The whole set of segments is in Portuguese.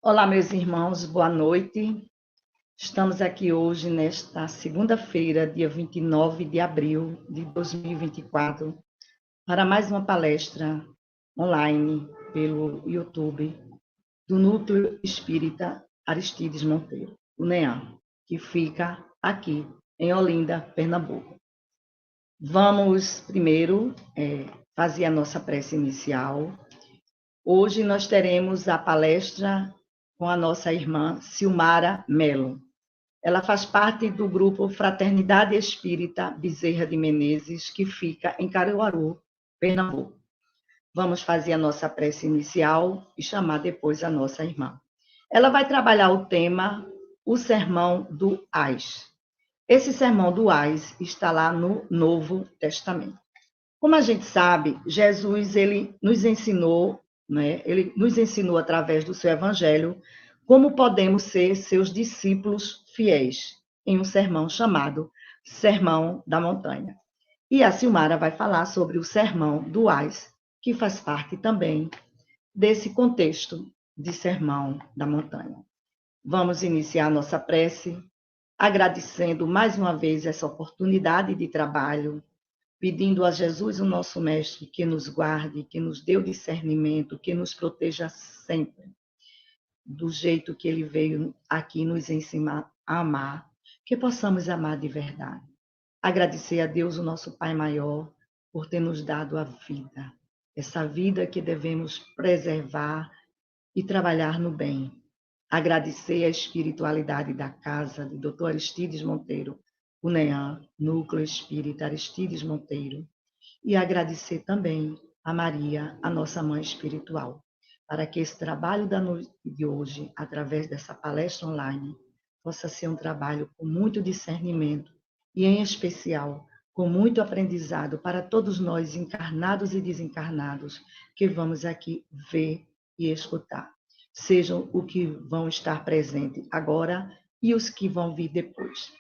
Olá, meus irmãos, boa noite. Estamos aqui hoje, nesta segunda-feira, dia 29 de abril de 2024, para mais uma palestra online pelo YouTube do Núcleo Espírita Aristides Monteiro, o NEAM, que fica aqui em Olinda, Pernambuco. Vamos primeiro fazer a nossa prece inicial. Hoje nós teremos a palestra com a nossa irmã Silmara Melo. Ela faz parte do grupo Fraternidade Espírita Bezerra de Menezes, que fica em Caruaru, Pernambuco. Vamos fazer a nossa prece inicial e chamar depois a nossa irmã. Ela vai trabalhar o tema, o Sermão do Ais. Esse Sermão do Ais está lá no Novo Testamento. Como a gente sabe, Jesus ele nos ensinou, né? Ele nos ensinou através do seu evangelho como podemos ser seus discípulos fiéis, em um sermão chamado Sermão da Montanha. E a Silmara vai falar sobre o Sermão do Ais, que faz parte também desse contexto de Sermão da Montanha. Vamos iniciar nossa prece agradecendo mais uma vez essa oportunidade de trabalho, pedindo a Jesus, o nosso Mestre, que nos guarde, que nos dê o discernimento, que nos proteja sempre, do jeito que Ele veio aqui nos ensinar a amar, que possamos amar de verdade. Agradecer a Deus, o nosso Pai maior, por ter nos dado a vida, essa vida que devemos preservar e trabalhar no bem. Agradecer a espiritualidade da casa de Dr. Aristides Monteiro, o NEAM, Núcleo Espírita Aristides Monteiro, e agradecer também a Maria, a nossa mãe espiritual, para que esse trabalho da noite de hoje, através dessa palestra online, possa ser um trabalho com muito discernimento e, em especial, com muito aprendizado para todos nós, encarnados e desencarnados, que vamos aqui ver e escutar. Sejam os que vão estar presentes agora e os que vão vir depois.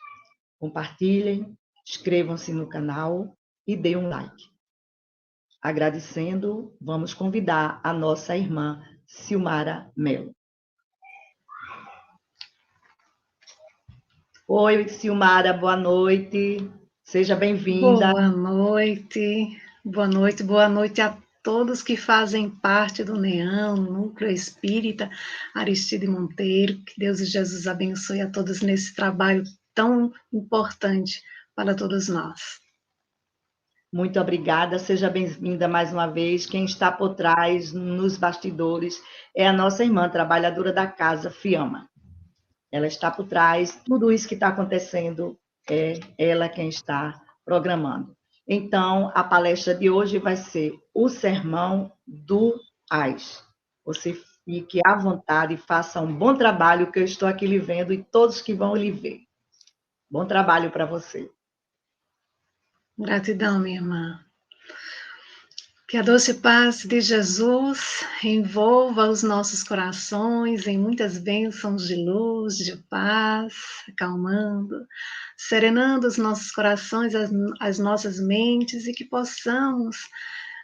Compartilhem, inscrevam-se no canal e deem um like. Agradecendo, vamos convidar a nossa irmã Silmara Melo. Oi, Silmara, boa noite. Seja bem-vinda. Boa noite a todos que fazem parte do NEAM, Núcleo Espírita Aristides Monteiro. Que Deus e Jesus abençoe a todos nesse trabalho tão importante para todos nós. Muito obrigada, seja bem-vinda mais uma vez. Quem está por trás, nos bastidores, é a nossa irmã, trabalhadora da casa, Fiamma. Ela está por trás, tudo isso que está acontecendo é ela quem está programando. Então, a palestra de hoje vai ser o Sermão do Ais. Você fique à vontade e faça um bom trabalho, que eu estou aqui lhe vendo e todos que vão lhe ver. Bom trabalho para você. Gratidão, minha irmã. Que a doce paz de Jesus envolva os nossos corações em muitas bênçãos de luz, de paz, acalmando, serenando os nossos corações, as nossas mentes, e que possamos,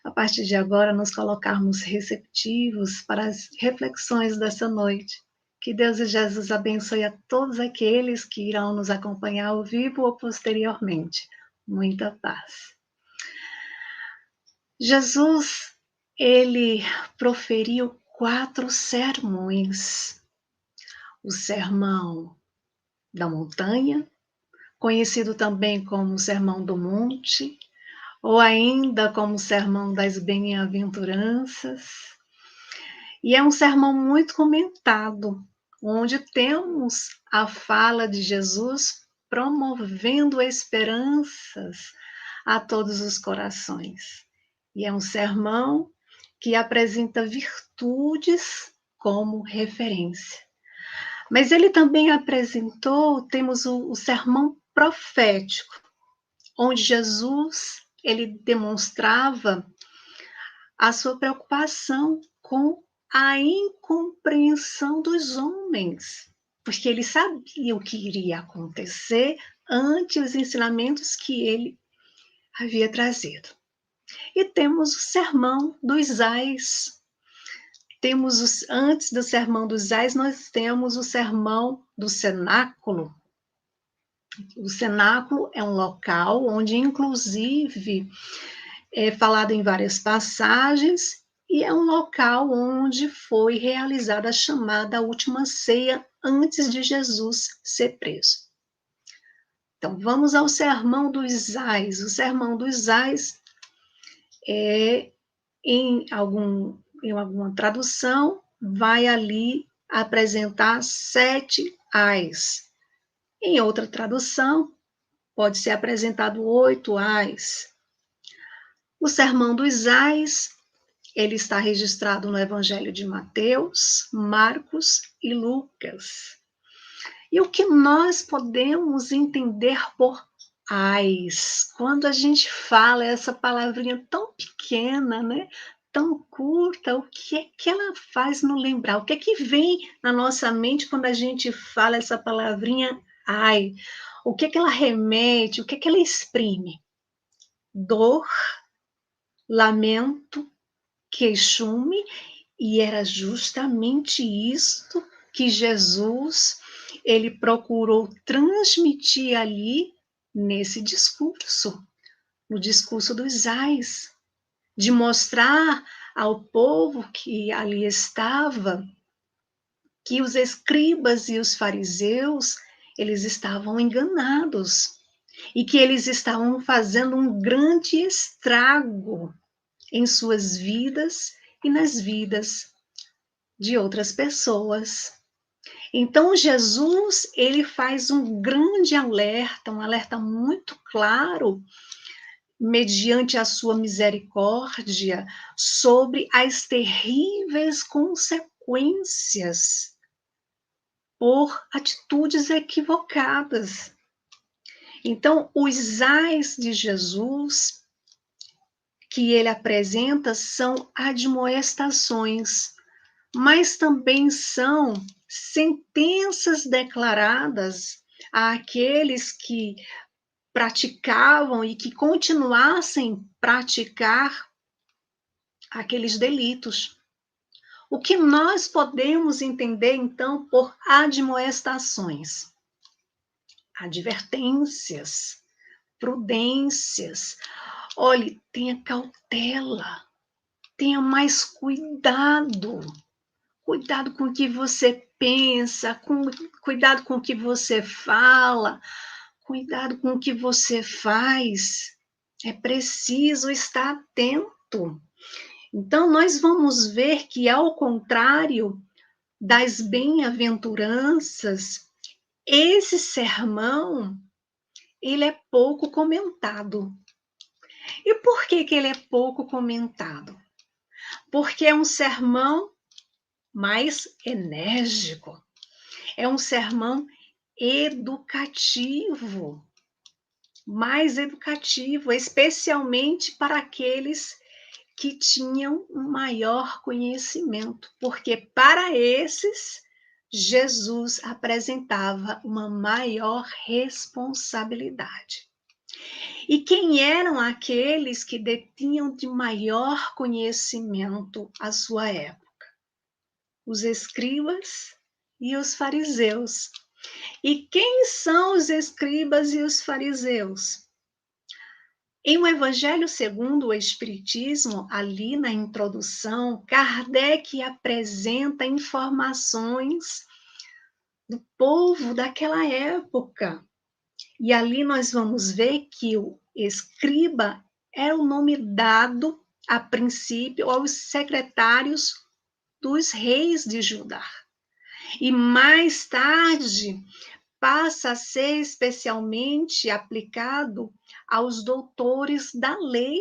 a partir de agora, nos colocarmos receptivos para as reflexões dessa noite. Que Deus e Jesus abençoe a todos aqueles que irão nos acompanhar ao vivo ou posteriormente. Muita paz. Jesus, ele proferiu 4 sermões. O Sermão da Montanha, conhecido também como Sermão do Monte, ou ainda como Sermão das Bem-aventuranças. E é um sermão muito comentado, onde temos a fala de Jesus promovendo esperanças a todos os corações. E é um sermão que apresenta virtudes como referência. Mas ele também apresentou, temos o sermão profético, onde Jesus ele demonstrava a sua preocupação com a incompreensão dos homens, porque ele sabia o que iria acontecer ante os ensinamentos que ele havia trazido. E temos o Sermão dos Ais, antes do Sermão dos Ais, nós temos o Sermão do Cenáculo. O cenáculo é um local onde, inclusive, é falado em várias passagens, e é um local onde foi realizada a chamada última ceia antes de Jesus ser preso. Então, vamos ao Sermão dos Ais. O Sermão dos Ais em alguma tradução, vai ali apresentar 7 ais. Em outra tradução, pode ser apresentado 8 ais. O Sermão dos Ais, ele está registrado no Evangelho de Mateus, Marcos e Lucas. E o que nós podemos entender por ais? Quando a gente fala essa palavrinha tão pequena, né? Tão curta, o que é que ela faz nos lembrar? O que é que vem na nossa mente quando a gente fala essa palavrinha ai? O que é que ela remete? O que é que ela exprime? Dor, lamento, queixume, e era justamente isto que Jesus ele procurou transmitir ali nesse discurso, no discurso dos ais, de mostrar ao povo que ali estava que os escribas e os fariseus eles estavam enganados e que eles estavam fazendo um grande estrago em suas vidas e nas vidas de outras pessoas. Então, Jesus, ele faz um grande alerta, um alerta muito claro, mediante a sua misericórdia, sobre as terríveis consequências por atitudes equivocadas. Então, os ais de Jesus que ele apresenta são admoestações, mas também são sentenças declaradas àqueles que praticavam e que continuassem praticar aqueles delitos. O que nós podemos entender, então, por admoestações? Advertências, prudências. Olhe, tenha cautela, tenha mais cuidado. Cuidado com o que você pensa, cuidado com o que você fala, cuidado com o que você faz. É preciso estar atento. Então, nós vamos ver que, ao contrário das bem-aventuranças, esse sermão, ele é pouco comentado. E por que ele é pouco comentado? Porque é um sermão mais enérgico, é um sermão educativo, mais educativo, especialmente para aqueles que tinham um maior conhecimento, porque para esses, Jesus apresentava uma maior responsabilidade. E quem eram aqueles que detinham de maior conhecimento à sua época? Os escribas e os fariseus. E quem são os escribas e os fariseus? Em O Evangelho segundo o Espiritismo, ali na introdução, Kardec apresenta informações do povo daquela época. E ali nós vamos ver que o escriba era o nome dado, a princípio, aos secretários dos reis de Judá. E mais tarde passa a ser especialmente aplicado aos doutores da lei,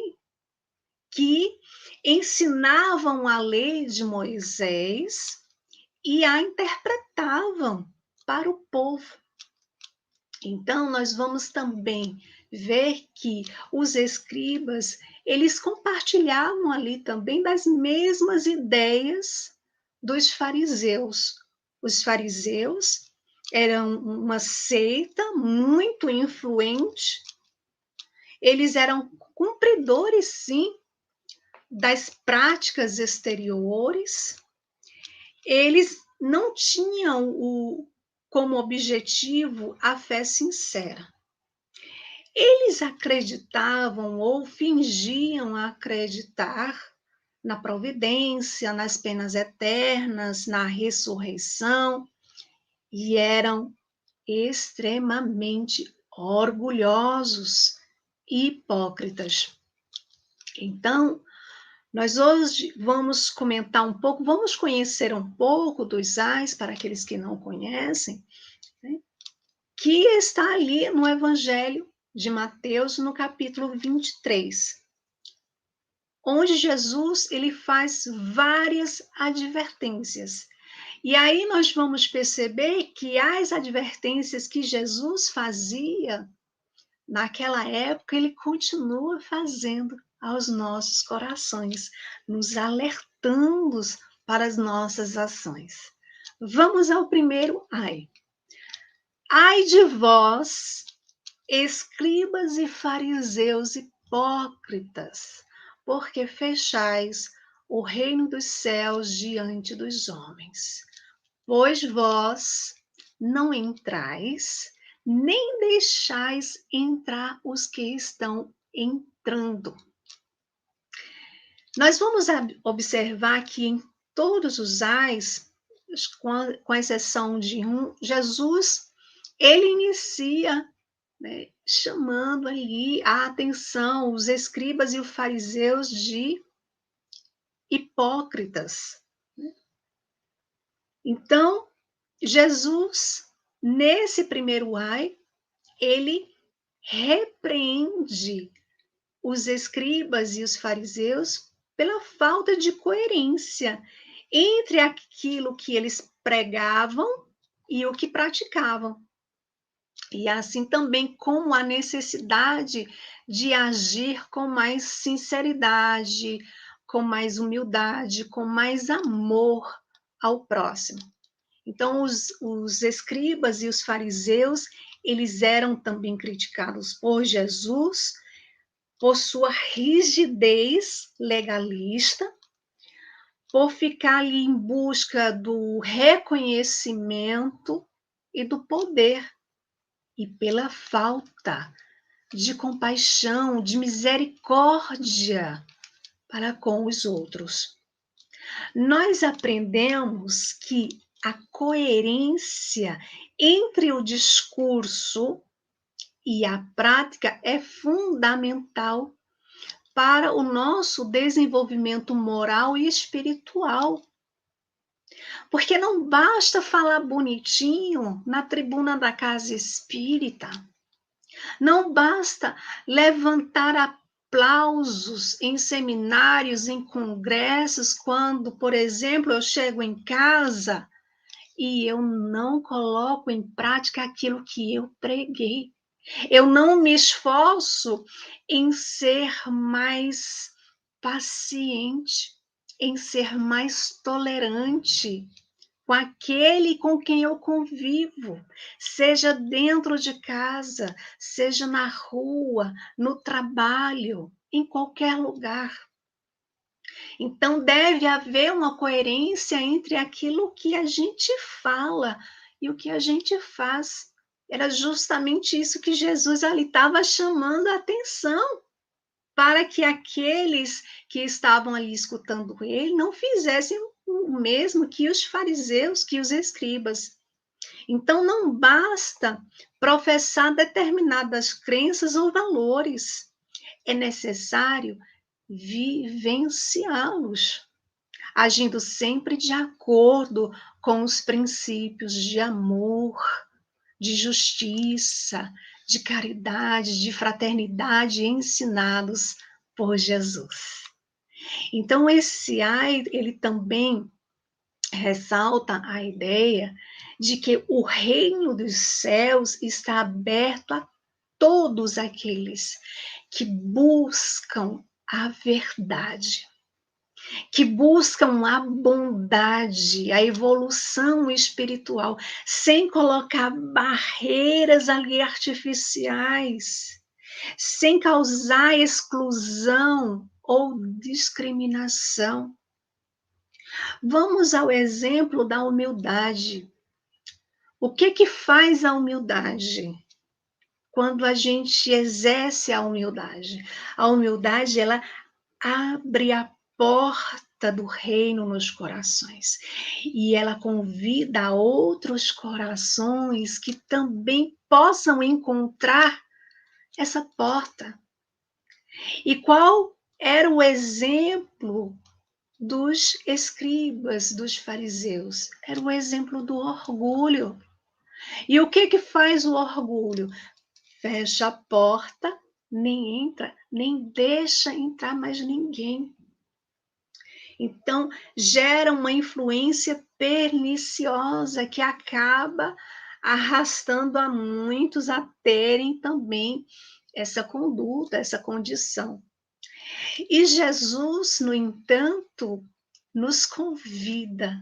que ensinavam a lei de Moisés e a interpretavam para o povo. Então, nós vamos também ver que os escribas, eles compartilhavam ali também das mesmas ideias dos fariseus. Os fariseus eram uma seita muito influente, eles eram cumpridores, sim, das práticas exteriores, eles não tinham como objetivo a fé sincera. Eles acreditavam ou fingiam acreditar na providência, nas penas eternas, na ressurreição, e eram extremamente orgulhosos e hipócritas. Então, nós hoje vamos comentar um pouco, vamos conhecer um pouco dos ais, para aqueles que não conhecem, né, que está ali no Evangelho de Mateus, no capítulo 23, onde Jesus ele faz várias advertências. E aí nós vamos perceber que as advertências que Jesus fazia naquela época, ele continua fazendo aos nossos corações, nos alertando para as nossas ações. Vamos ao primeiro ai. Ai de vós, escribas e fariseus hipócritas, porque fechais o reino dos céus diante dos homens. Pois vós não entrais, nem deixais entrar os que estão entrando. Nós vamos observar que em todos os ais, com exceção de um, Jesus, ele inicia, né, chamando ali a atenção, os escribas e os fariseus de hipócritas. Então, Jesus, nesse primeiro ai, ele repreende os escribas e os fariseus pela falta de coerência entre aquilo que eles pregavam e o que praticavam. E assim também como a necessidade de agir com mais sinceridade, com mais humildade, com mais amor ao próximo. Então, os escribas e os fariseus, eles eram também criticados por Jesus, por sua rigidez legalista, por ficar ali em busca do reconhecimento e do poder, e pela falta de compaixão, de misericórdia para com os outros. Nós aprendemos que a coerência entre o discurso e a prática é fundamental para o nosso desenvolvimento moral e espiritual. Porque não basta falar bonitinho na tribuna da casa espírita, não basta levantar aplausos em seminários, em congressos, quando, por exemplo, eu chego em casa e eu não coloco em prática aquilo que eu preguei. Eu não me esforço em ser mais paciente, em ser mais tolerante com aquele com quem eu convivo, seja dentro de casa, seja na rua, no trabalho, em qualquer lugar. Então, deve haver uma coerência entre aquilo que a gente fala e o que a gente faz. Era justamente isso que Jesus ali estava chamando a atenção, para que aqueles que estavam ali escutando ele não fizessem o mesmo que os fariseus, que os escribas. Então, não basta professar determinadas crenças ou valores, é necessário vivenciá-los, agindo sempre de acordo com os princípios de amor, de justiça, de caridade, de fraternidade ensinados por Jesus. Então, esse ai, ele também ressalta a ideia de que o reino dos céus está aberto a todos aqueles que buscam a verdade, que buscam a bondade, a evolução espiritual, sem colocar barreiras ali artificiais, sem causar exclusão ou discriminação. Vamos ao exemplo da humildade. O que que faz a humildade? Quando a gente exerce a humildade. A humildade, ela abre a porta do reino nos corações. E ela convida outros corações que também possam encontrar essa porta. E qual era o exemplo dos escribas, dos fariseus? Era o exemplo do orgulho. E o que que faz o orgulho? Fecha a porta, nem entra, nem deixa entrar mais ninguém. Então, gera uma influência perniciosa que acaba arrastando a muitos a terem também essa conduta, essa condição. E Jesus, no entanto, nos convida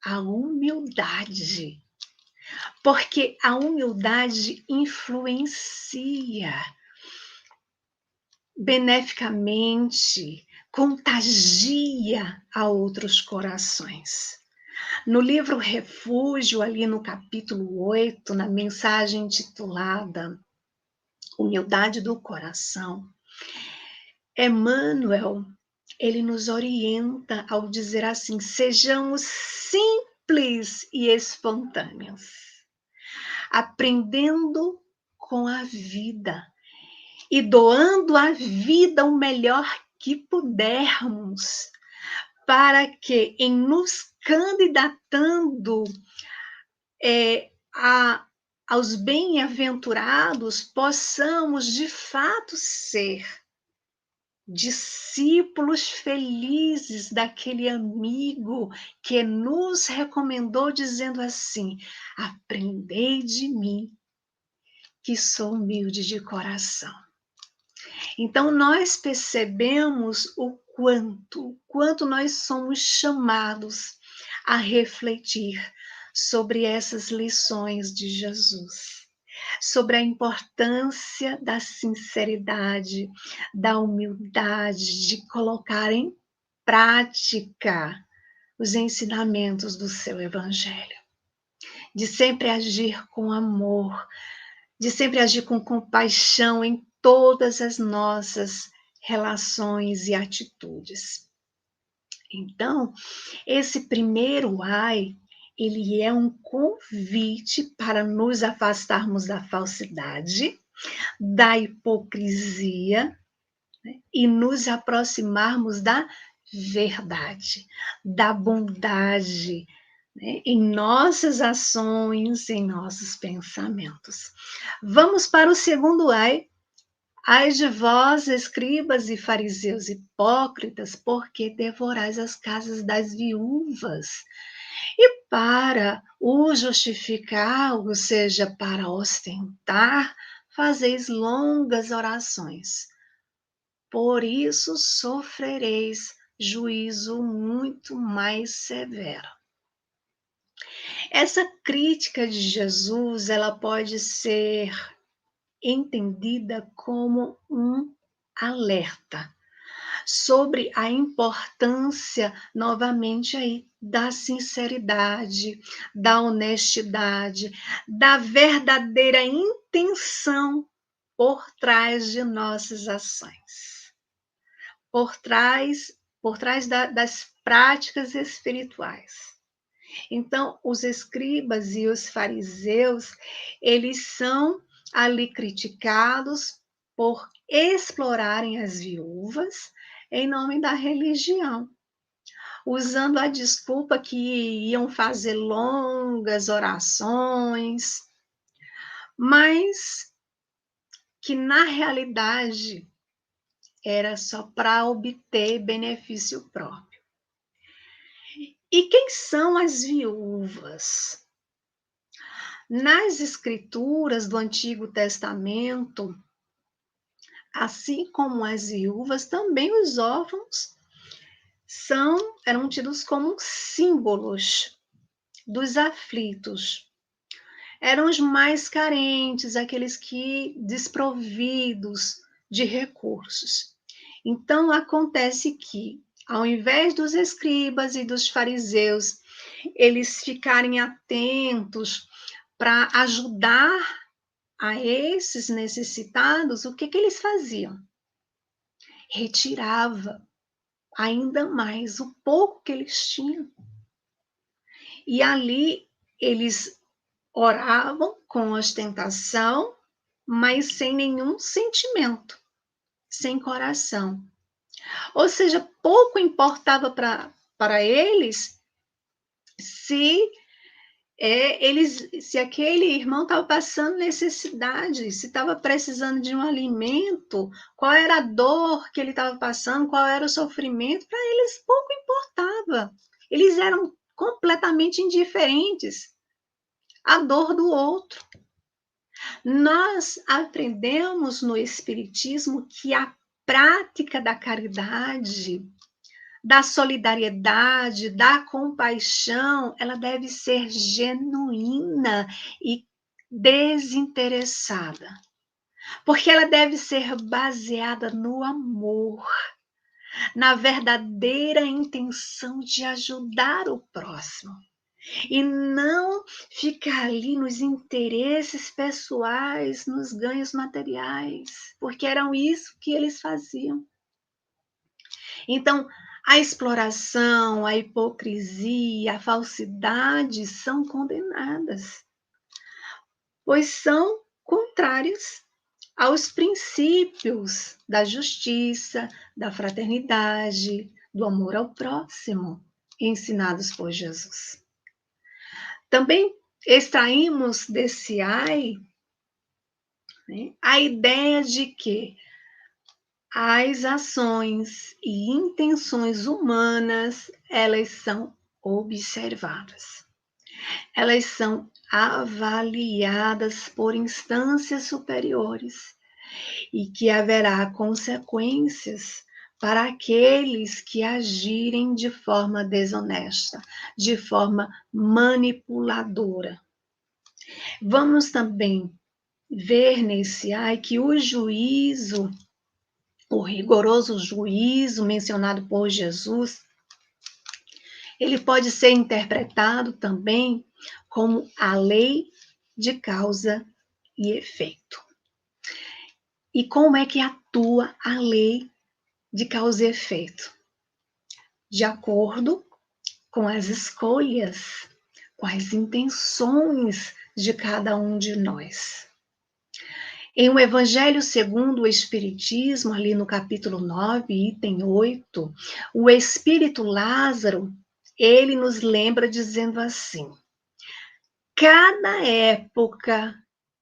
à humildade, porque a humildade influencia beneficamente, contagia a outros corações. No livro Refúgio, ali no capítulo 8, na mensagem intitulada Humildade do Coração, Emmanuel, ele nos orienta ao dizer assim: sejamos simples e espontâneos, aprendendo com a vida e doando a vida o melhor que pudermos, para que, em nos candidatando aos bem-aventurados, possamos de fato ser discípulos felizes daquele amigo que nos recomendou, dizendo assim: aprendei de mim, que sou humilde de coração. Então, nós percebemos o quanto nós somos chamados a refletir sobre essas lições de Jesus, sobre a importância da sinceridade, da humildade, de colocar em prática os ensinamentos do seu Evangelho, de sempre agir com amor, de sempre agir com compaixão em todas as nossas relações e atitudes. Então, esse primeiro ai, ele é um convite para nos afastarmos da falsidade, da hipocrisia, né, e nos aproximarmos da verdade, da bondade, né, em nossas ações, em nossos pensamentos. Vamos para o segundo ai. Ai de vós, escribas e fariseus hipócritas, porque devorais as casas das viúvas. E para o justificar, ou seja, para ostentar, fazeis longas orações. Por isso sofrereis juízo muito mais severo. Essa crítica de Jesus, ela pode ser entendida como um alerta sobre a importância, novamente aí, da sinceridade, da honestidade, da verdadeira intenção por trás de nossas ações, por trás das práticas espirituais. Então, os escribas e os fariseus, eles são ali criticados por explorarem as viúvas em nome da religião, usando a desculpa que iam fazer longas orações, mas que na realidade era só para obter benefício próprio. E quem são as viúvas? Nas escrituras do Antigo Testamento, assim como as viúvas, também os órfãos eram tidos como símbolos dos aflitos. Eram os mais carentes, aqueles que desprovidos de recursos. Então, acontece que Ao invés dos escribas e dos fariseus, eles ficarem atentos para ajudar a esses necessitados, o que eles faziam? Retirava ainda mais o pouco que eles tinham. E ali eles oravam com ostentação, mas sem nenhum sentimento, sem coração. Ou seja, pouco importava para eles se se aquele irmão estava passando necessidade, se estava precisando de um alimento, qual era a dor que ele estava passando, qual era o sofrimento, para eles pouco importava. Eles eram completamente indiferentes à dor do outro. Nós aprendemos no Espiritismo que a prática da caridade, da solidariedade, da compaixão, ela deve ser genuína e desinteressada, porque ela deve ser baseada no amor, na verdadeira intenção de ajudar o próximo. E não ficar ali nos interesses pessoais, nos ganhos materiais, porque eram isso que eles faziam. Então, a exploração, a hipocrisia, a falsidade são condenadas, pois são contrários aos princípios da justiça, da fraternidade, do amor ao próximo, ensinados por Jesus. Também extraímos desse ai, né, a ideia de que as ações e intenções humanas, elas são observadas. Elas são avaliadas por instâncias superiores e que haverá consequências para aqueles que agirem de forma desonesta, de forma manipuladora. Vamos também ver nesse ai que o juízo, o rigoroso juízo mencionado por Jesus, ele pode ser interpretado também como a lei de causa e efeito. E como é que atua a lei de causa e efeito? De acordo com as escolhas, com as intenções de cada um de nós. Em o Evangelho segundo o Espiritismo, ali no capítulo 9, item 8, o Espírito Lázaro, ele nos lembra dizendo assim: cada época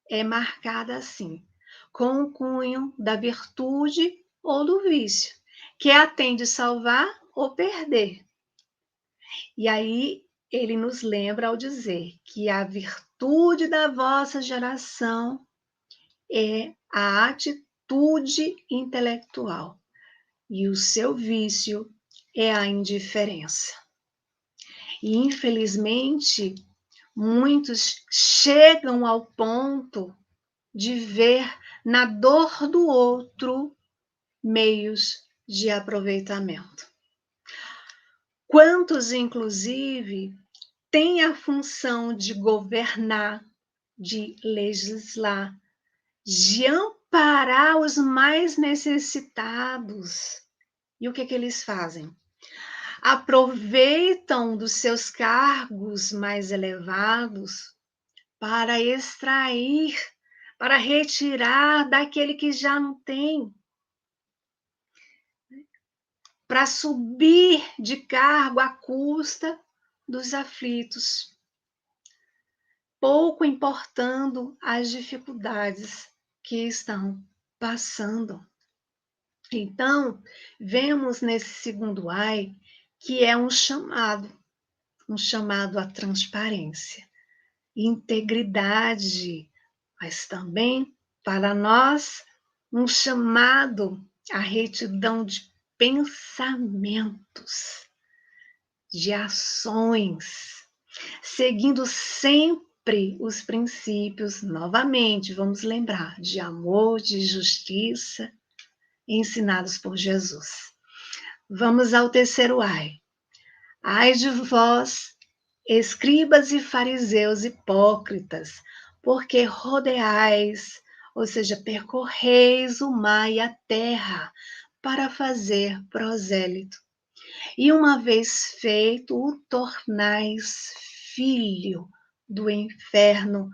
é marcada assim, com o cunho da virtude ou do vício, que a tem de salvar ou perder. E aí ele nos lembra ao dizer que a virtude da vossa geração é a atitude intelectual e o seu vício é a indiferença. E infelizmente, muitos chegam ao ponto de ver na dor do outro meios de aproveitamento. Quantos, inclusive, têm a função de governar, de legislar, de amparar os mais necessitados. E o que eles fazem? Aproveitam dos seus cargos mais elevados para extrair, para retirar daquele que já não tem, para subir de cargo à custa dos aflitos, pouco importando as dificuldades que estão passando. Então, vemos nesse segundo ai que é um chamado à transparência, integridade, mas também para nós um chamado à retidão de pensamentos, de ações, seguindo sempre os princípios, novamente, vamos lembrar, de amor, de justiça, ensinados por Jesus. Vamos ao terceiro ai. Ai de vós, escribas e fariseus hipócritas, porque rodeais, ou seja, percorreis o mar e a terra para fazer prosélito. E uma vez feito, o tornais filho do inferno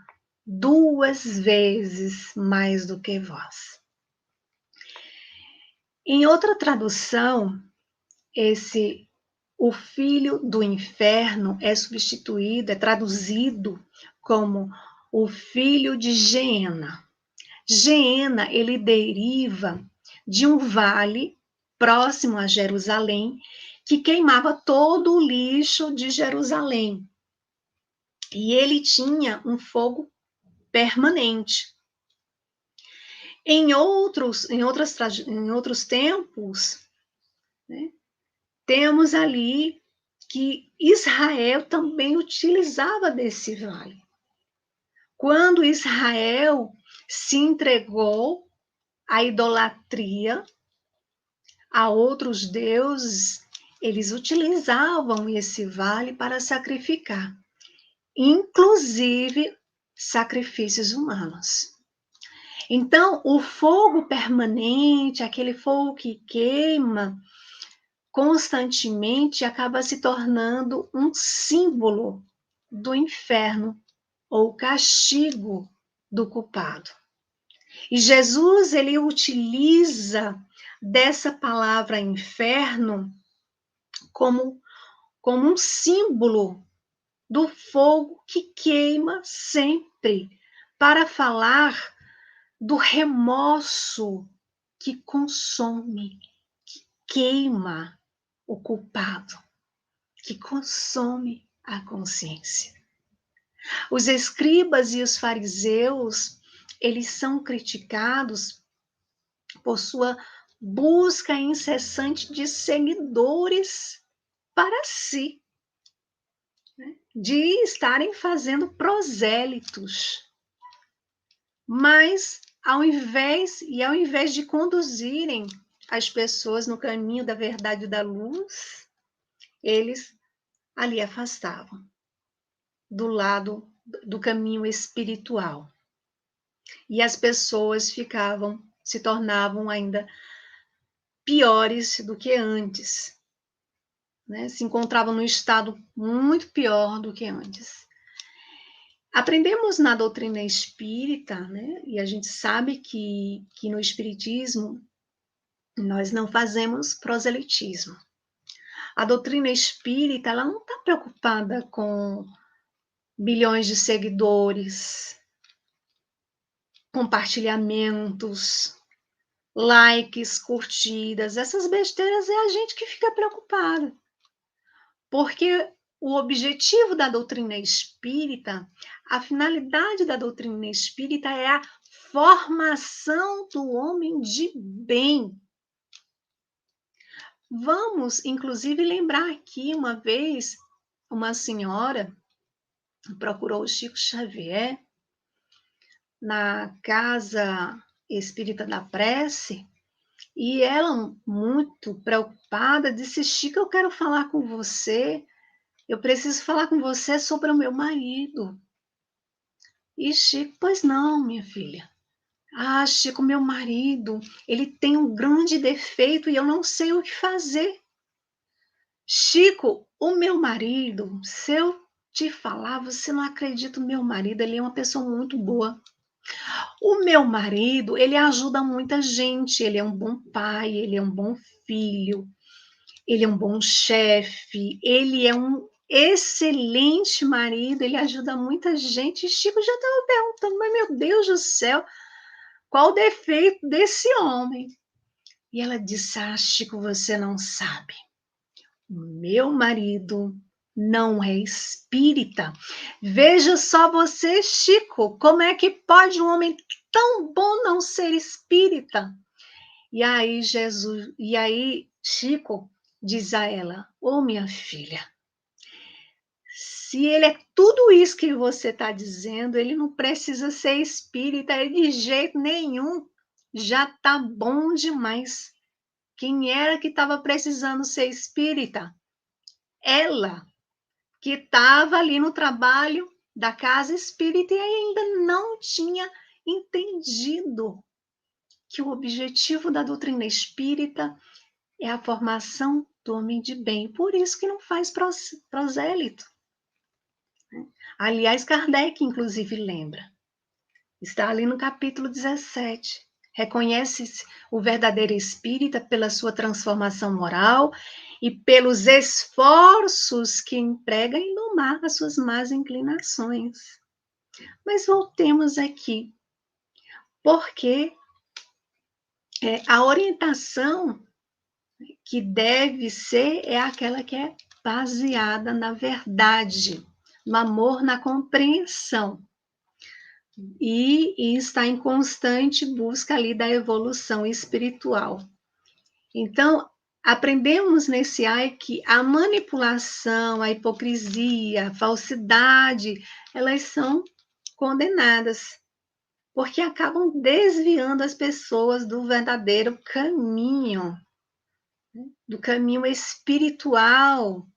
2 vezes mais do que vós. Em outra tradução, o filho do inferno é substituído, é traduzido como o filho de Geena. Geena, ele deriva de um vale próximo a Jerusalém, que queimava todo o lixo de Jerusalém. E ele tinha um fogo permanente. Em outros tempos, né, temos ali que Israel também utilizava desse vale. Quando Israel se entregou à idolatria, a outros deuses, eles utilizavam esse vale para sacrificar, inclusive sacrifícios humanos. Então, o fogo permanente, aquele fogo que queima constantemente, acaba se tornando um símbolo do inferno ou castigo do culpado. E Jesus, ele utiliza dessa palavra inferno como um símbolo do fogo que queima sempre, para falar do remorso que consome, que queima o culpado, que consome a consciência. Os escribas e os fariseus, eles são criticados por sua busca incessante de seguidores para si, né? De estarem fazendo prosélitos. Mas, ao invés de conduzirem as pessoas no caminho da verdade e da luz, eles ali afastavam do lado do caminho espiritual. E as pessoas se tornavam ainda piores do que antes, né? Se encontravam num estado muito pior do que antes. Aprendemos na doutrina espírita, né? E a gente sabe que no espiritismo nós não fazemos proselitismo. A doutrina espírita, ela não está preocupada com bilhões de seguidores, compartilhamentos, likes, curtidas, essas besteiras é a gente que fica preocupada. Porque o objetivo da doutrina espírita, a finalidade da doutrina espírita é a formação do homem de bem. Vamos, inclusive, lembrar aqui uma vez, uma senhora procurou o Chico Xavier na Casa Espírita da Prece, e ela, muito preocupada, disse: Chico, eu quero falar com você, eu preciso falar com você sobre o meu marido. E Chico: pois não, minha filha. Ah, Chico, meu marido, ele tem um grande defeito e eu não sei o que fazer. Chico, o meu marido, se eu te falar, você não acredita, o meu marido, ele é uma pessoa muito boa. O meu marido, ele ajuda muita gente, ele é um bom pai, ele é um bom filho, ele é um bom chefe, ele é um excelente marido, ele ajuda muita gente. E Chico já estava perguntando, mas meu Deus do céu, qual o defeito desse homem? E ela disse: ah, Chico, você não sabe. O meu marido não é espírita. Veja só você, Chico, como é que pode um homem tão bom não ser espírita? E aí Chico diz a ela: ô minha filha, se ele é tudo isso que você está dizendo, ele não precisa ser espírita de jeito nenhum. Já está bom demais. Quem era que estava precisando ser espírita? Ela, que estava ali no trabalho da casa espírita e ainda não tinha entendido que o objetivo da doutrina espírita é a formação do homem de bem. Por isso que não faz prosélito. Aliás, Kardec, inclusive, lembra. Está ali no capítulo 17. Reconhece-se o verdadeiro espírita pela sua transformação moral e pelos esforços que emprega em domar as suas más inclinações. Mas voltemos aqui, porque a orientação que deve ser é aquela que é baseada na verdade, no amor, na compreensão. E está em constante busca ali da evolução espiritual. Então, aprendemos nesse ai que a manipulação, a hipocrisia, a falsidade, elas são condenadas, porque acabam desviando as pessoas do verdadeiro caminho, do caminho espiritual,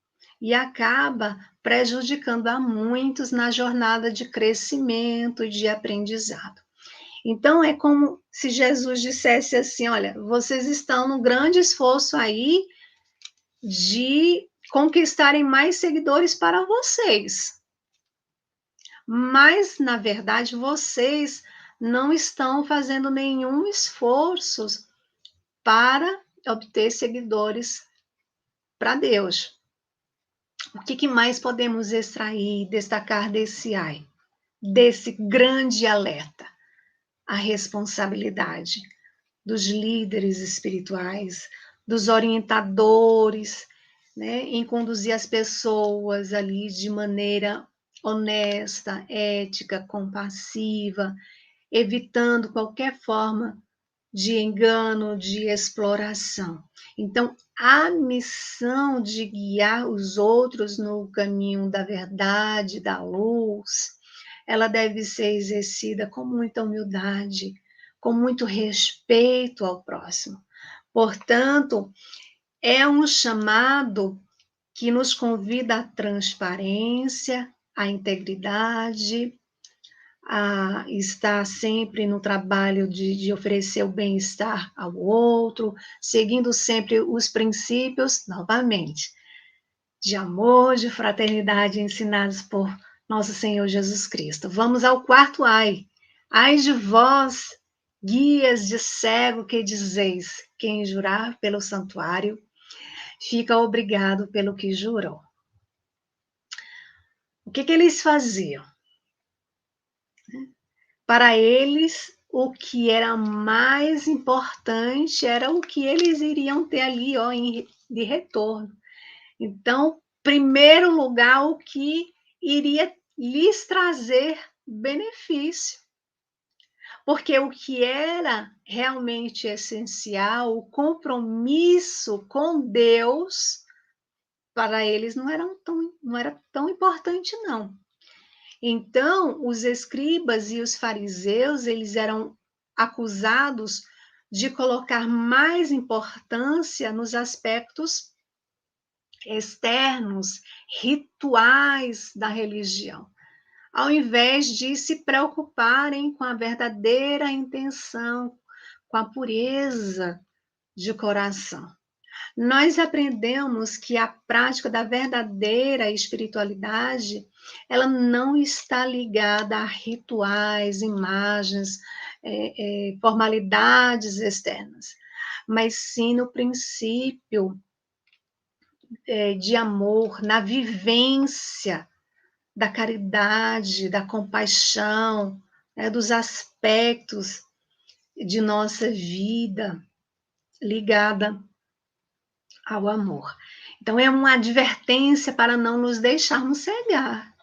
e acaba prejudicando a muitos na jornada de crescimento e de aprendizado. Então, é como se Jesus dissesse assim: olha, vocês estão num grande esforço aí de conquistarem mais seguidores para vocês. Mas, na verdade, vocês não estão fazendo nenhum esforço para obter seguidores para Deus. O que mais podemos extrair, destacar desse ai, desse grande alerta? A responsabilidade dos líderes espirituais, dos orientadores, né, em conduzir as pessoas ali de maneira honesta, ética, compassiva, evitando qualquer forma de engano, de exploração. Então, a missão de guiar os outros no caminho da verdade, da luz, ela deve ser exercida com muita humildade, com muito respeito ao próximo. Portanto, é um chamado que nos convida à transparência, à integridade, a estar sempre no trabalho de oferecer o bem-estar ao outro, seguindo sempre os princípios, novamente, de amor, de fraternidade ensinados por nosso Senhor Jesus Cristo. Vamos ao quarto ai. Ai de vós, guias de cego, que dizeis: quem jurar pelo santuário, fica obrigado pelo que jurou. O que eles faziam? Para eles, o que era mais importante era o que eles iriam ter ali, ó, de retorno. Então, primeiro lugar, o que iria lhes trazer benefício. Porque o que era realmente essencial, o compromisso com Deus, para eles não era tão importante, não. Então, os escribas e os fariseus, eles eram acusados de colocar mais importância nos aspectos externos, rituais da religião, ao invés de se preocuparem com a verdadeira intenção, com a pureza de coração. Nós aprendemos que a prática da verdadeira espiritualidade, ela não está ligada a rituais, imagens, formalidades externas, mas sim no princípio de amor, na vivência da caridade, da compaixão, né, dos aspectos de nossa vida ligada ao amor. Então, é uma advertência para não nos deixarmos cegar,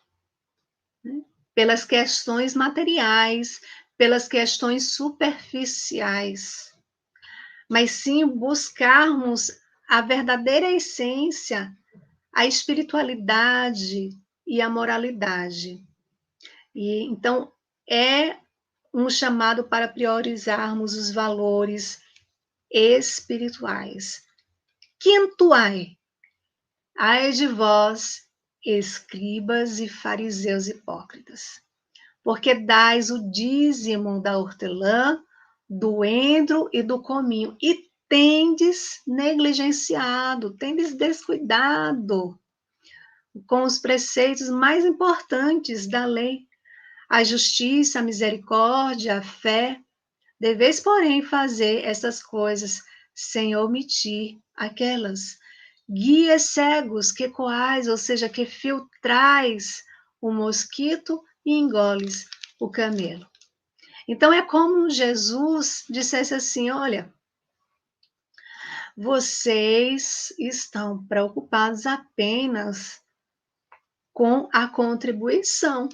né, pelas questões materiais, pelas questões superficiais, mas sim buscarmos a verdadeira essência, a espiritualidade e a moralidade. E então é um chamado para priorizarmos os valores espirituais. Quinto ai de vós, escribas e fariseus hipócritas, porque dais o dízimo da hortelã, do endro e do cominho, e tendes negligenciado, tendes descuidado com os preceitos mais importantes da lei, a justiça, a misericórdia, a fé. Deveis, porém, fazer essas coisas sem omitir aquelas. Guias cegos que coais, ou seja, que filtrais o mosquito e engoles o camelo. Então é como Jesus dissesse assim: olha, vocês estão preocupados apenas com a contribuição,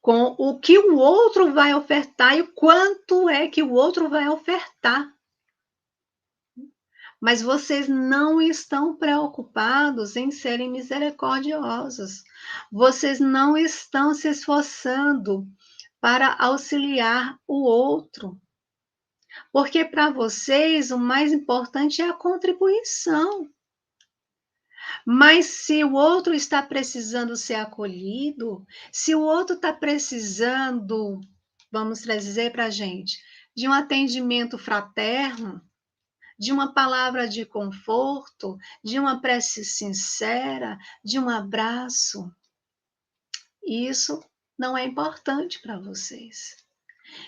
com o que o outro vai ofertar e o quanto é que o outro vai ofertar. Mas vocês não estão preocupados em serem misericordiosos. Vocês não estão se esforçando para auxiliar o outro. Porque para vocês o mais importante é a contribuição. Mas se o outro está precisando ser acolhido, se o outro está precisando, vamos dizer para a gente, de um atendimento fraterno, de uma palavra de conforto, de uma prece sincera, de um abraço, isso não é importante para vocês.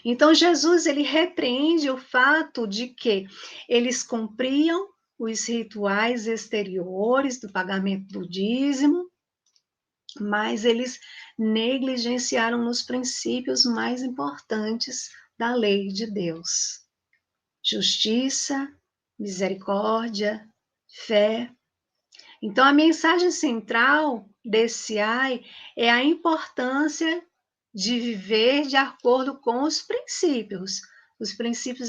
Então Jesus ele repreende o fato de que eles cumpriam os rituais exteriores do pagamento do dízimo, mas eles negligenciaram nos princípios mais importantes da lei de Deus: justiça, misericórdia, fé. Então, a mensagem central desse ai é a importância de viver de acordo com os princípios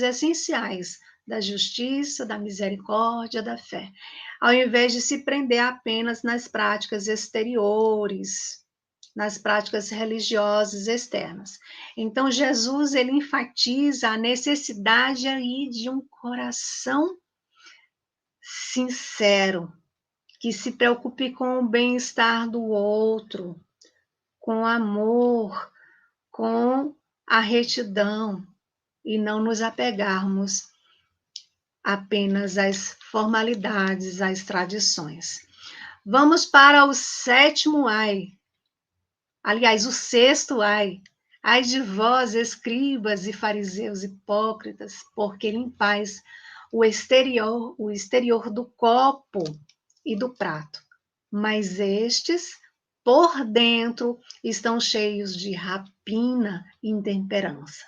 essenciais da justiça, da misericórdia, da fé, ao invés de se prender apenas nas práticas exteriores, nas práticas religiosas externas. Então, Jesus, ele enfatiza a necessidade aí de um coração sincero, que se preocupe com o bem-estar do outro, com amor, com a retidão, e não nos apegarmos apenas às formalidades, às tradições. Vamos para o sétimo ai. Aliás, o sexto ai. Ai de vós, escribas e fariseus hipócritas, porque limpais o exterior do copo e do prato, mas estes, por dentro, estão cheios de rapina e intemperança.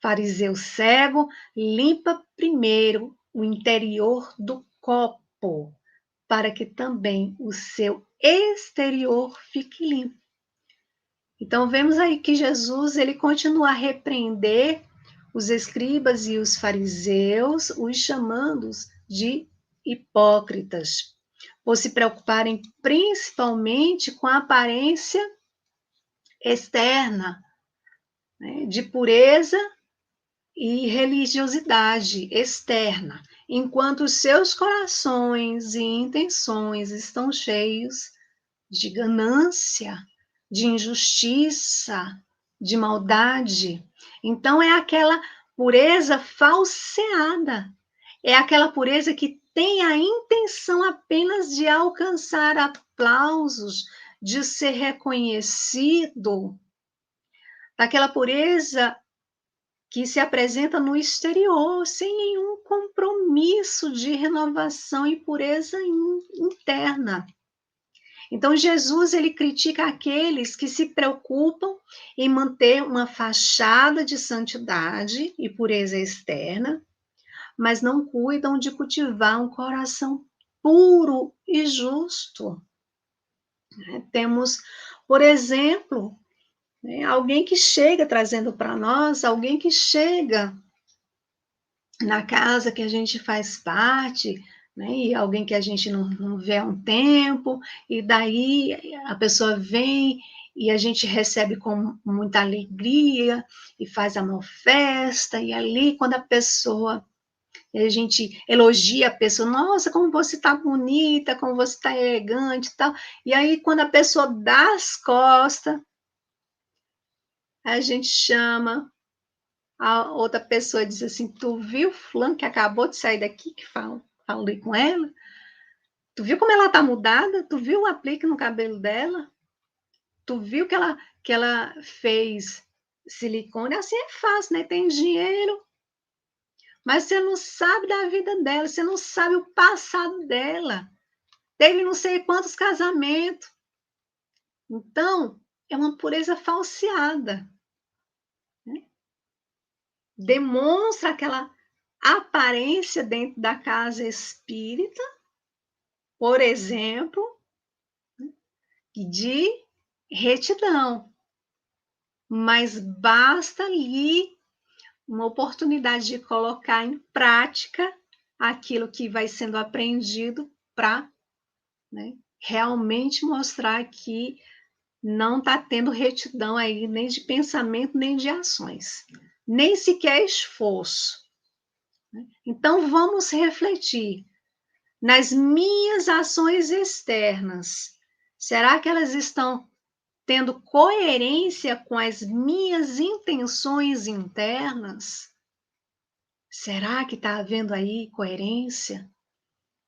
Fariseu cego, limpa primeiro o interior do copo, para que também o seu exterior fique limpo. Então, vemos aí que Jesus ele continua a repreender os escribas e os fariseus, os chamando de hipócritas, por se preocuparem principalmente com a aparência externa, né, de pureza e religiosidade externa, enquanto os seus corações e intenções estão cheios de ganância, de injustiça, de maldade. Então, é aquela pureza falseada, é aquela pureza que tem a intenção apenas de alcançar aplausos, de ser reconhecido, daquela pureza que se apresenta no exterior, sem nenhum compromisso de renovação e pureza interna. Então, Jesus, ele critica aqueles que se preocupam em manter uma fachada de santidade e pureza externa, mas não cuidam de cultivar um coração puro e justo. Temos, por exemplo, alguém que chega trazendo para nós, alguém que chega na casa que a gente faz parte, né, e alguém que a gente não vê há um tempo, e daí a pessoa vem e a gente recebe com muita alegria e faz a maior festa, e ali quando a pessoa A gente elogia a pessoa, nossa, como você está bonita, como você está elegante e tal. E aí, quando a pessoa dá as costas, a gente chama a outra pessoa e diz assim, tu viu fulano que acabou de sair daqui, que falei com ela? Tu viu como ela está mudada? Tu viu o aplique no cabelo dela? Tu viu que ela fez silicone? Assim é fácil, né? Tem dinheiro, mas você não sabe da vida dela, você não sabe o passado dela. Teve não sei quantos casamentos. Então, é uma pureza falseada. Né? Demonstra aquela aparência dentro da casa espírita, por exemplo, de retidão. Mas basta ali uma oportunidade de colocar em prática aquilo que vai sendo aprendido para, né, realmente mostrar que não está tendo retidão aí, nem de pensamento, nem de ações, nem sequer esforço. Então, vamos refletir nas minhas ações externas. Será que elas estão tendo coerência com as minhas intenções internas? Será que está havendo aí coerência?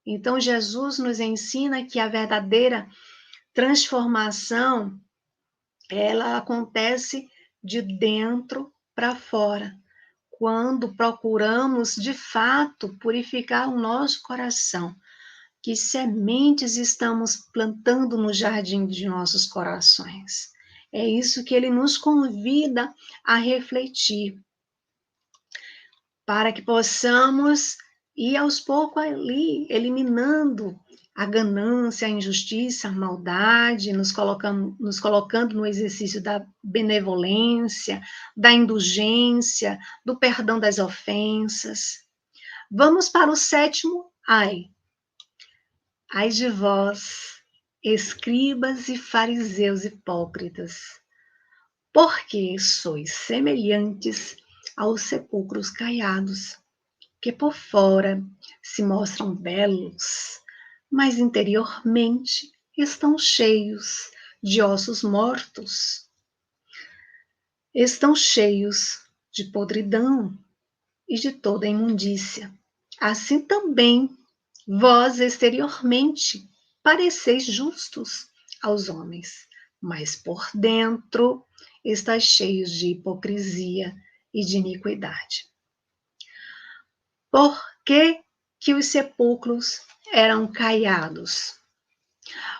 Então, Jesus nos ensina que a verdadeira transformação, ela acontece de dentro para fora, quando procuramos, de fato, purificar o nosso coração. Que sementes estamos plantando no jardim de nossos corações? É isso que ele nos convida a refletir, para que possamos ir aos poucos ali, eliminando a ganância, a injustiça, a maldade, nos colocando no exercício da benevolência, da indulgência, do perdão das ofensas. Vamos para o sétimo ai. Ai de vós, escribas e fariseus hipócritas, porque sois semelhantes aos sepulcros caiados, que por fora se mostram belos, mas interiormente estão cheios de ossos mortos, estão cheios de podridão e de toda imundícia. Assim também vós exteriormente pareceis justos aos homens, mas por dentro estáis cheios de hipocrisia e de iniquidade. Por que os sepulcros eram caiados?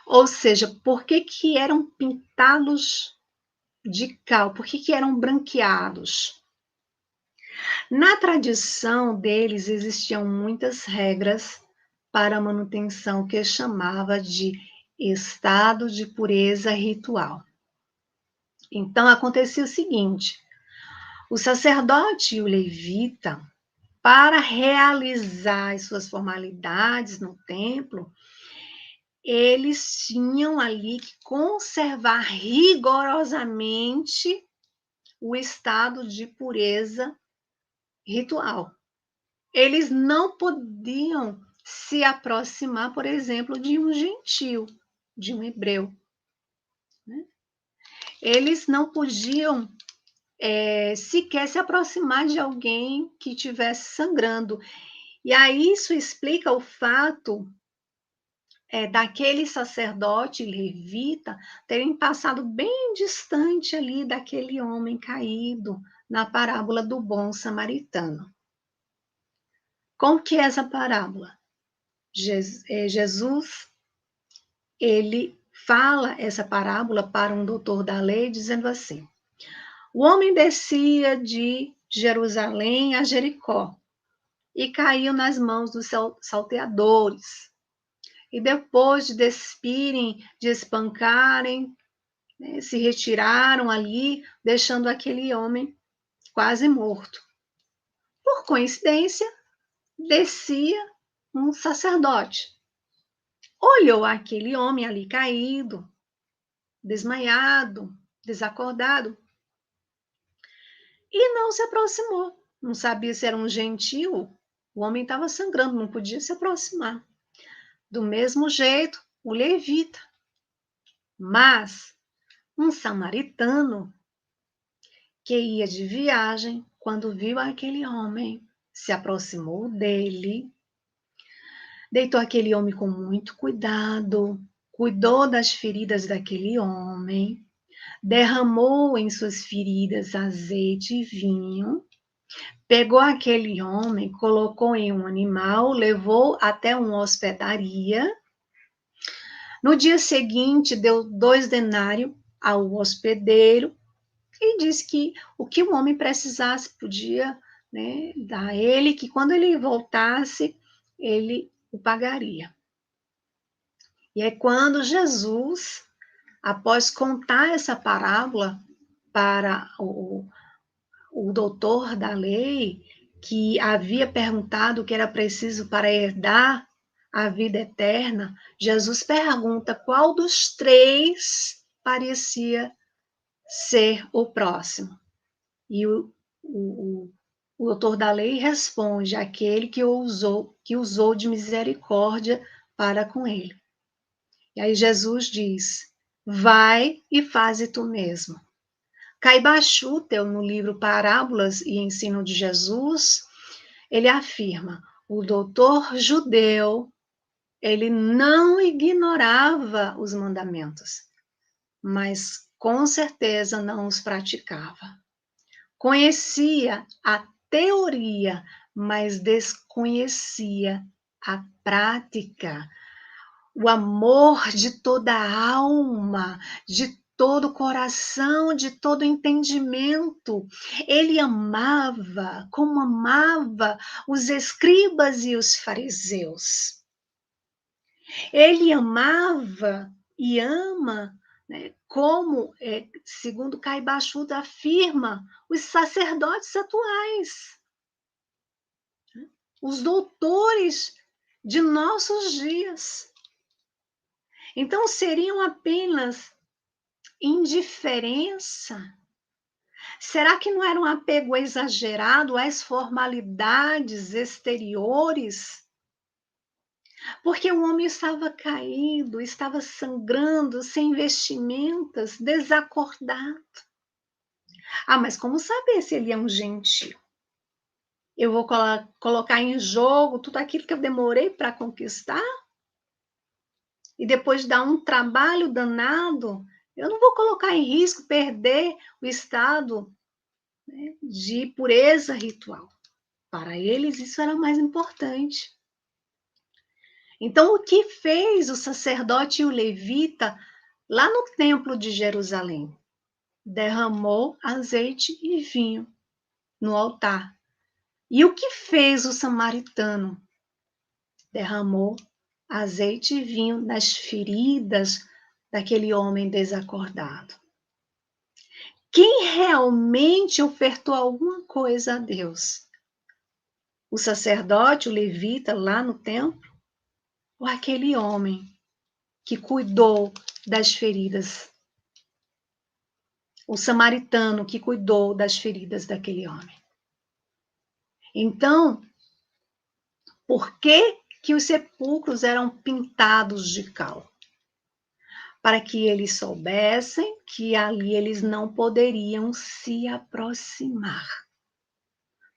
Ou seja, por que eram pintados de cal? Por que eram branqueados? Na tradição deles existiam muitas regras para a manutenção que chamava de estado de pureza ritual. Então acontecia o seguinte: o sacerdote e o levita, para realizar as suas formalidades no templo, eles tinham ali que conservar rigorosamente o estado de pureza ritual. Eles não podiam se aproximar, por exemplo, de um gentil, de um hebreu. Né? Eles não podiam sequer se aproximar de alguém que estivesse sangrando. E aí isso explica o fato daquele sacerdote levita terem passado bem distante ali daquele homem caído na parábola do bom samaritano. Como que é essa parábola? Jesus, ele fala essa parábola para um doutor da lei, dizendo assim: o homem descia de Jerusalém a Jericó e caiu nas mãos dos salteadores. E depois de despirem, de espancarem, né, se retiraram ali, deixando aquele homem quase morto. Por coincidência, descia um sacerdote. Olhou aquele homem ali caído, desmaiado, desacordado, e não se aproximou. Não sabia se era um gentil O homem estava sangrando, não podia se aproximar. Do mesmo jeito, o levita. Mas um samaritano que ia de viagem, quando viu aquele homem, se aproximou dele, deitou aquele homem com muito cuidado, cuidou das feridas daquele homem, derramou em suas feridas azeite e vinho, pegou aquele homem, colocou em um animal, levou até uma hospedaria. No dia seguinte, deu 2 denários ao hospedeiro e disse que o que o homem precisasse podia, né, dar a ele, que quando ele voltasse, ele o pagaria. E é quando Jesus, após contar essa parábola para o doutor da lei, que havia perguntado o que era preciso para herdar a vida eterna, Jesus pergunta qual dos 3 parecia ser o próximo. E o doutor da lei responde: aquele que usou de misericórdia para com ele. E aí Jesus diz: vai e faze tu mesmo. Caiba Schutel, no livro Parábolas e Ensino de Jesus, ele afirma: o doutor judeu, ele não ignorava os mandamentos, mas com certeza não os praticava. Conhecia a teoria, mas desconhecia a prática. O amor de toda a alma, de todo o coração, de todo o entendimento. Ele amava, como amava os escribas e os fariseus. Ele amava e ama, né, como, segundo Caiba Schutel afirma, os sacerdotes atuais, os doutores de nossos dias. Então, seriam apenas indiferença? Será que não era um apego exagerado às formalidades exteriores? Porque o homem estava caído, estava sangrando, sem vestimentas, desacordado. Ah, mas como saber se ele é um gentio? Eu vou colocar em jogo tudo aquilo que eu demorei para conquistar? E depois dar um trabalho danado? Eu não vou colocar em risco perder o estado, né, de pureza ritual. Para eles, isso era mais importante. Então, o que fez o sacerdote e o levita lá no templo de Jerusalém? Derramou azeite e vinho no altar. E o que fez o samaritano? Derramou azeite e vinho nas feridas daquele homem desacordado. Quem realmente ofertou alguma coisa a Deus? O sacerdote, o levita lá no templo? Ou aquele homem que cuidou das feridas? O samaritano que cuidou das feridas daquele homem? Então, por que que os sepulcros eram pintados de cal? Para que eles soubessem que ali eles não poderiam se aproximar.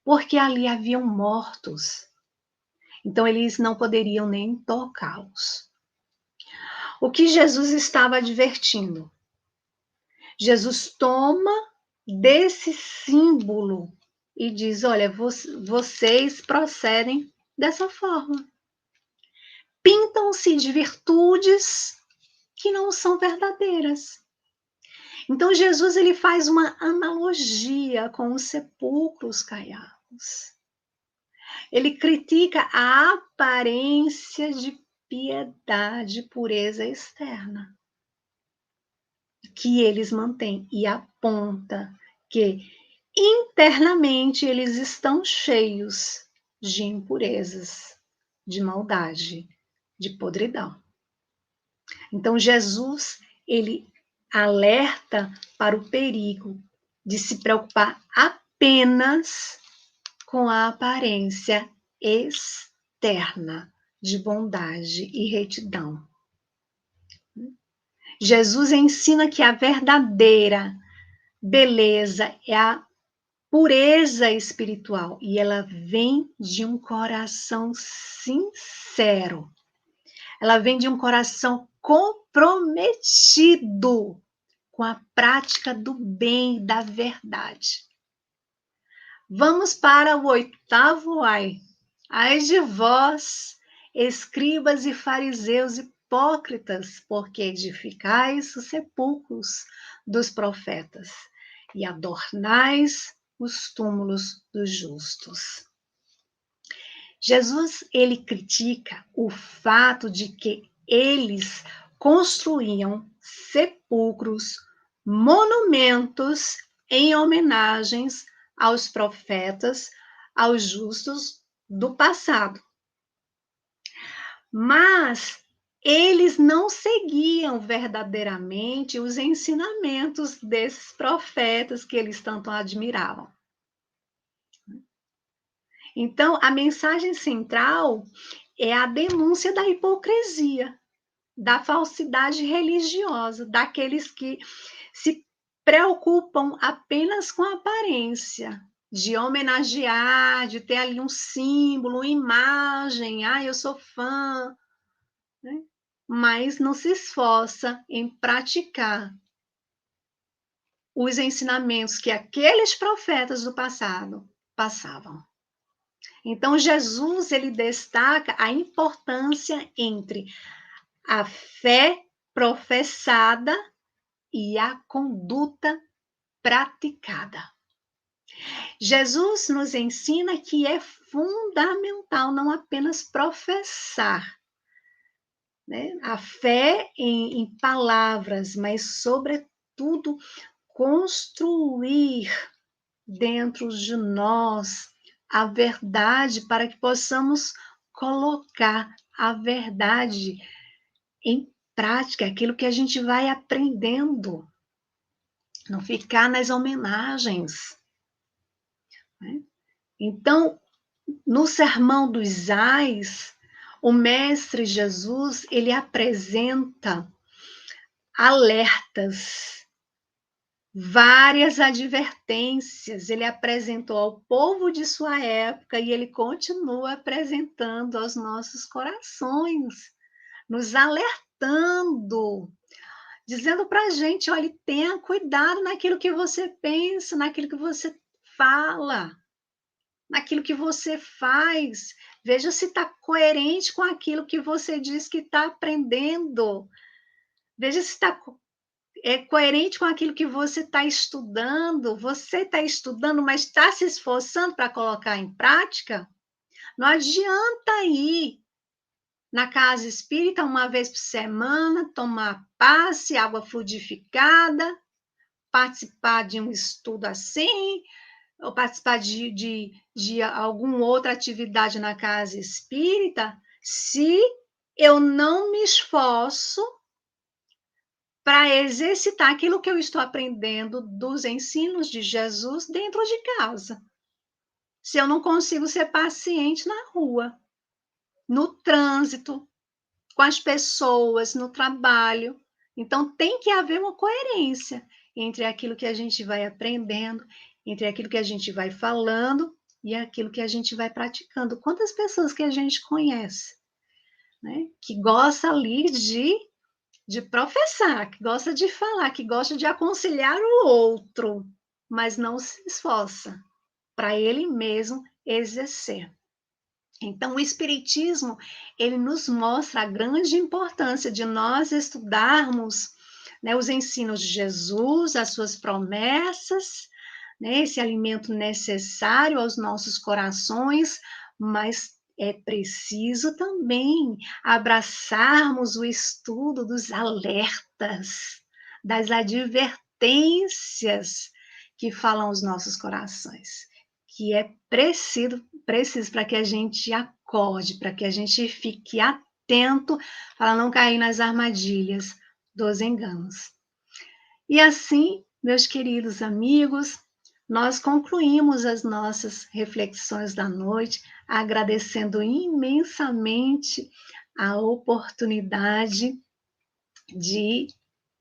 Porque ali haviam mortos. Então, eles não poderiam nem tocá-los. O que Jesus estava advertindo? Jesus toma desse símbolo e diz: olha, vocês procedem dessa forma. Pintam-se de virtudes que não são verdadeiras. Então, Jesus ele faz uma analogia com os sepulcros caiados. Ele critica a aparência de piedade, pureza externa que eles mantêm e aponta que internamente eles estão cheios de impurezas, de maldade, de podridão. Então Jesus, ele alerta para o perigo de se preocupar apenas com a aparência externa de bondade e retidão. Jesus ensina que a verdadeira beleza é a pureza espiritual e ela vem de um coração sincero. Ela vem de um coração comprometido com a prática do bem e da verdade. Vamos para o 8º ai. Ai de vós, escribas e fariseus hipócritas, porque edificais os sepulcros dos profetas e adornais os túmulos dos justos. Jesus, ele critica o fato de que eles construíam sepulcros, monumentos em homenagens aos profetas, aos justos do passado. Mas eles não seguiam verdadeiramente os ensinamentos desses profetas que eles tanto admiravam. Então, a mensagem central é a denúncia da hipocrisia, da falsidade religiosa, daqueles que se preocupam apenas com a aparência, de homenagear, de ter ali um símbolo, uma imagem, eu sou fã, né? Mas não se esforça em praticar os ensinamentos que aqueles profetas do passado passavam. Então, Jesus, ele destaca a importância entre a fé professada e a conduta praticada. Jesus nos ensina que é fundamental não apenas professar, né, a fé em palavras, mas, sobretudo, construir dentro de nós a verdade para que possamos colocar a verdade em prática, aquilo que a gente vai aprendendo, não ficar nas homenagens, né? Então, no Sermão dos Ais, o Mestre Jesus, ele apresenta alertas, várias advertências, ele apresentou ao povo de sua época e ele continua apresentando aos nossos corações, nos alertando, dizendo para a gente, olha, tenha cuidado naquilo que você pensa, naquilo que você fala, naquilo que você faz, veja se está coerente com aquilo que você diz que está aprendendo, veja se está coerente com aquilo que você está estudando, mas está se esforçando para colocar em prática? Não adianta ir na casa espírita uma vez por semana, tomar passe, água fluidificada, participar de um estudo assim, ou participar de alguma outra atividade na casa espírita, se eu não me esforço para exercitar aquilo que eu estou aprendendo dos ensinos de Jesus dentro de casa. Se eu não consigo ser paciente na rua, no trânsito, com as pessoas, no trabalho. Então, tem que haver uma coerência entre aquilo que a gente vai aprendendo, entre aquilo que a gente vai falando e aquilo que a gente vai praticando. Quantas pessoas que a gente conhece, né, que gosta ali de professar, que gosta de falar, que gosta de aconselhar o outro, mas não se esforça para ele mesmo exercer. Então, o Espiritismo, ele nos mostra a grande importância de nós estudarmos, né, os ensinos de Jesus, as suas promessas, né, esse alimento necessário aos nossos corações, mas é preciso também abraçarmos o estudo dos alertas, das advertências que falam aos nossos corações, que é preciso para que a gente acorde, para que a gente fique atento para não cair nas armadilhas dos enganos. E assim, meus queridos amigos, nós concluímos as nossas reflexões da noite, agradecendo imensamente a oportunidade de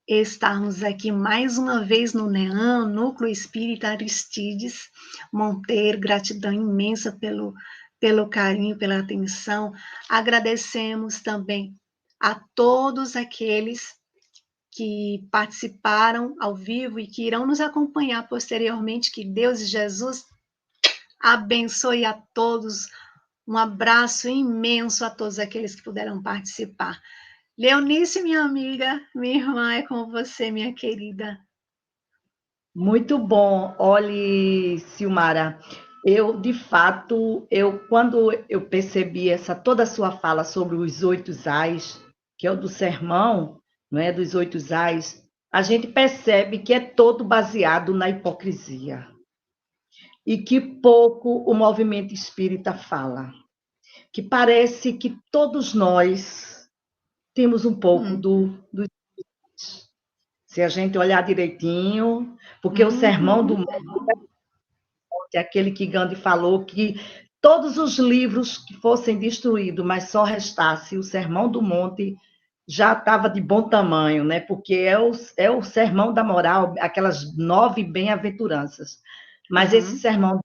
estarmos aqui mais uma vez no NEAM, Núcleo Espírita Aristides Monteiro. Gratidão imensa pelo carinho, pela atenção. Agradecemos também a todos aqueles que participaram ao vivo e que irão nos acompanhar posteriormente. Que Deus e Jesus abençoe a todos. Um abraço imenso a todos aqueles que puderam participar. Leonice, minha amiga, minha irmã, é com você, minha querida. Muito bom. Olhe, Silmara, de fato, quando eu percebi toda a sua fala sobre os 8 ais, que é o do sermão, não é, dos 8 ais, a gente percebe que é todo baseado na hipocrisia. E que pouco o movimento espírita fala. Que parece que todos nós temos um pouco do se a gente olhar direitinho, porque o Sermão do Monte é aquele que Gandhi falou que todos os livros que fossem destruídos, mas só restasse o Sermão do Monte, já estava de bom tamanho, né? Porque é o sermão da moral, aquelas 9 bem-aventuranças. Mas esse sermão,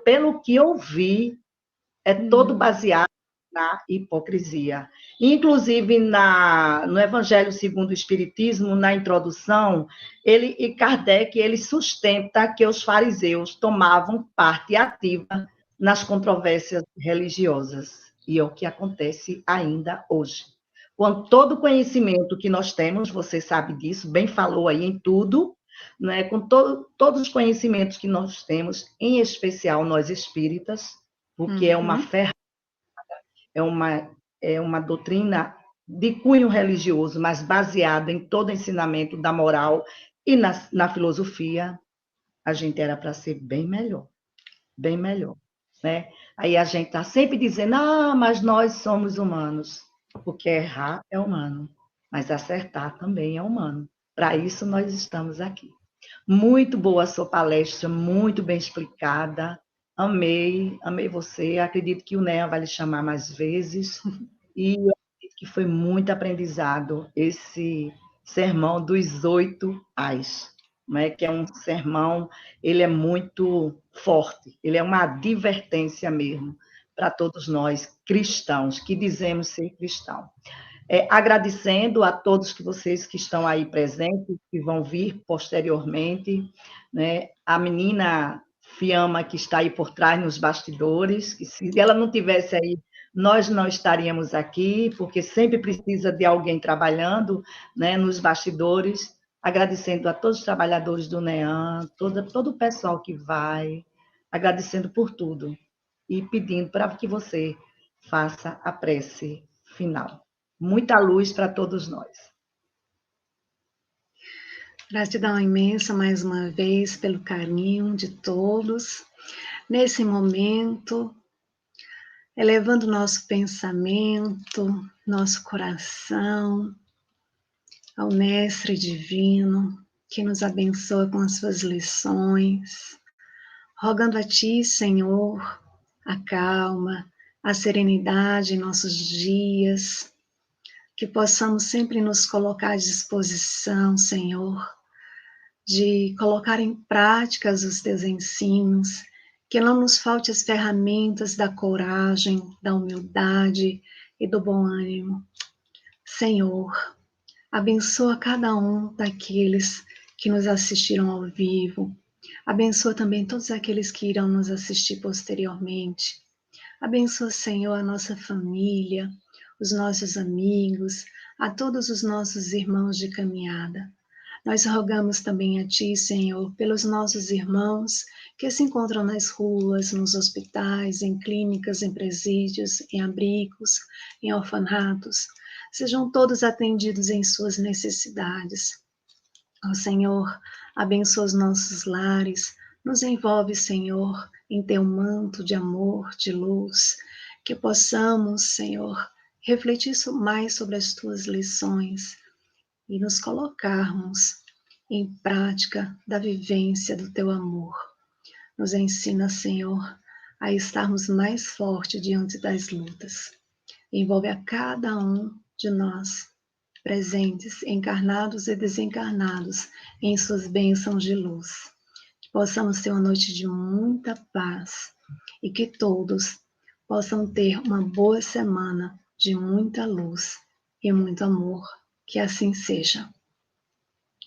pelo que eu vi, é todo baseado na hipocrisia. Inclusive, no Evangelho segundo o Espiritismo, na introdução, Kardec ele sustenta que os fariseus tomavam parte ativa nas controvérsias religiosas. E é o que acontece ainda hoje. Com todo o conhecimento que nós temos, você sabe disso, bem falou aí em tudo, né? Com todos os conhecimentos que nós temos, em especial nós espíritas, porque é uma ferramenta, é uma doutrina de cunho religioso, mas baseada em todo o ensinamento da moral e na filosofia, a gente era para ser bem melhor, né? Aí a gente está sempre dizendo, mas nós somos humanos, porque errar é humano, mas acertar também é humano. Para isso nós estamos aqui. Muito boa a sua palestra, muito bem explicada. Amei você. Acredito que o NEA vai lhe chamar mais vezes. E eu acredito que foi muito aprendizado esse sermão dos 8 ais, né? Que é um sermão, ele é muito forte, ele é uma advertência mesmo para todos nós cristãos, que dizemos ser cristãos. Agradecendo a todos vocês que estão aí presentes, que vão vir posteriormente, né? A menina Fiamma, que está aí por trás nos bastidores, que se ela não tivesse aí, nós não estaríamos aqui, porque sempre precisa de alguém trabalhando, né, nos bastidores. Agradecendo a todos os trabalhadores do NEAM, todo o pessoal que vai, agradecendo por tudo e pedindo para que você faça a prece final. Muita luz para todos nós. Gratidão imensa mais uma vez pelo carinho de todos. Nesse momento, elevando nosso pensamento, nosso coração ao Mestre Divino, que nos abençoa com as suas lições, rogando a Ti, Senhor, a calma, a serenidade em nossos dias, que possamos sempre nos colocar à disposição, Senhor, de colocar em práticas os Teus ensinos, que não nos falte as ferramentas da coragem, da humildade e do bom ânimo. Senhor, abençoa cada um daqueles que nos assistiram ao vivo. Abençoa também todos aqueles que irão nos assistir posteriormente. Abençoa, Senhor, a nossa família, os nossos amigos, a todos os nossos irmãos de caminhada. Nós rogamos também a Ti, Senhor, pelos nossos irmãos que se encontram nas ruas, nos hospitais, em clínicas, em presídios, em abrigos, em orfanatos. Sejam todos atendidos em suas necessidades. Ó Senhor, abençoa os nossos lares, nos envolve, Senhor, em Teu manto de amor, de luz, que possamos, Senhor, refletir mais sobre as Tuas lições e nos colocarmos em prática da vivência do Teu amor. Nos ensina, Senhor, a estarmos mais fortes diante das lutas. Envolve a cada um de nós, presentes, encarnados e desencarnados, em suas bênçãos de luz. Que possamos ter uma noite de muita paz e que todos possam ter uma boa semana de muita luz e muito amor. Que assim seja.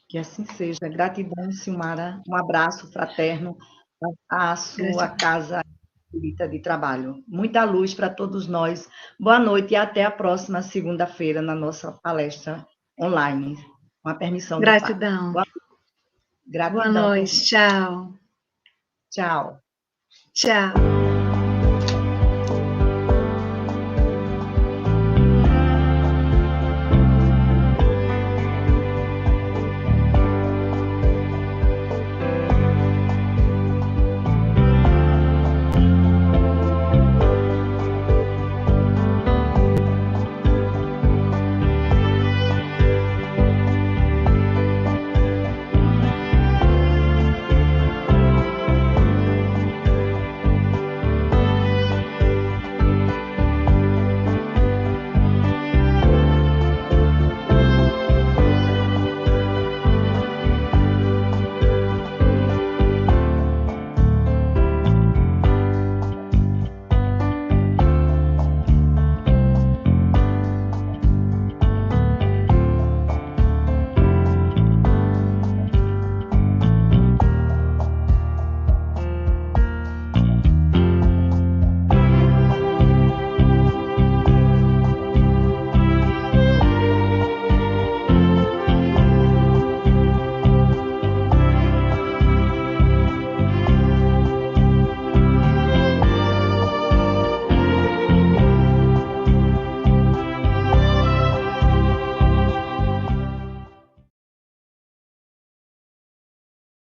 Que assim seja. Gratidão, Silmara. Um abraço fraterno à sua Gratidão. casa espírita de trabalho. Muita luz para todos nós. Boa noite e até a próxima segunda-feira na nossa palestra online, com a permissão do Pai. Gratidão. Boa Gratidão por noite. vir. Tchau. Tchau. Tchau.